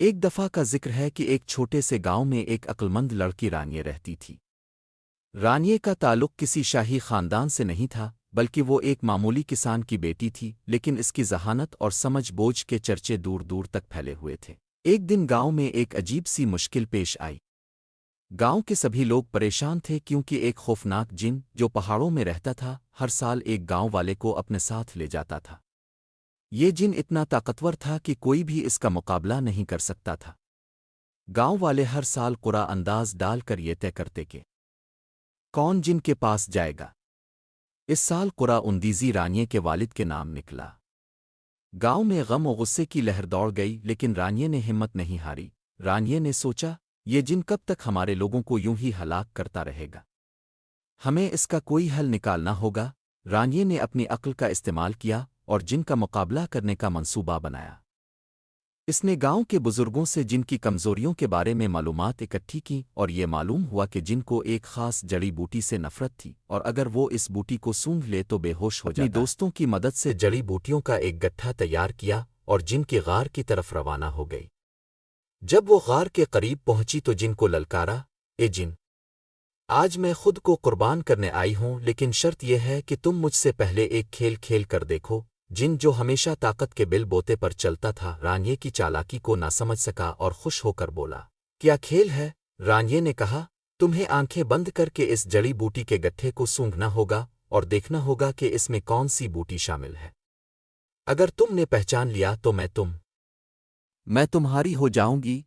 ایک دفعہ کا ذکر ہے کہ ایک چھوٹے سے گاؤں میں ایک عقلمند لڑکی رانیے رہتی تھی۔ رانیے کا تعلق کسی شاہی خاندان سے نہیں تھا، بلکہ وہ ایک معمولی کسان کی بیٹی تھی، لیکن اس کی ذہانت اور سمجھ بوجھ کے چرچے دور دور تک پھیلے ہوئے تھے۔ ایک دن گاؤں میں ایک عجیب سی مشکل پیش آئی۔ گاؤں کے سبھی لوگ پریشان تھے کیونکہ ایک خوفناک جن جو پہاڑوں میں رہتا تھا ہر سال ایک گاؤں والے کو اپنے ساتھ لے جاتا تھا۔ یہ جن اتنا طاقتور تھا کہ کوئی بھی اس کا مقابلہ نہیں کر سکتا تھا۔ گاؤں والے ہر سال قرعہ انداز ڈال کر یہ طے کرتے کہ کون جن کے پاس جائے گا۔ اس سال قرعہ اندیزی رانیے کے والد کے نام نکلا۔ گاؤں میں غم و غصے کی لہر دوڑ گئی، لیکن رانیے نے ہمت نہیں ہاری۔ رانیے نے سوچا، یہ جن کب تک ہمارے لوگوں کو یوں ہی ہلاک کرتا رہے گا؟ ہمیں اس کا کوئی حل نکالنا ہوگا۔ رانیے نے اپنی عقل کا استعمال کیا اور جن کا مقابلہ کرنے کا منصوبہ بنایا۔ اس نے گاؤں کے بزرگوں سے جن کی کمزوریوں کے بارے میں معلومات اکٹھی کی، اور یہ معلوم ہوا کہ جن کو ایک خاص جڑی بوٹی سے نفرت تھی، اور اگر وہ اس بوٹی کو سونگھ لے تو بے ہوش ہو جاتا۔ اپنی دوستوں کی مدد سے جڑی بوٹیوں کا ایک گٹھا تیار کیا اور جن کی غار کی طرف روانہ ہو گئی۔ جب وہ غار کے قریب پہنچی تو جن کو للکارا، اے جن، آج میں خود کو قربان کرنے آئی ہوں، لیکن شرط یہ ہے کہ تم مجھ سے پہلے ایک کھیل کھیل کر دیکھو۔ جن جو ہمیشہ طاقت کے بل بوتے پر چلتا تھا رانیے کی چالاکی کو نہ سمجھ سکا اور خوش ہو کر بولا، کیا کھیل ہے؟ رانیے نے کہا، تمہیں آنکھیں بند کر کے اس جڑی بوٹی کے گٹھے کو سونگھنا ہوگا اور دیکھنا ہوگا کہ اس میں کون سی بوٹی شامل ہے۔ اگر تم نے پہچان لیا تو میں تمہاری ہو جاؤں گی،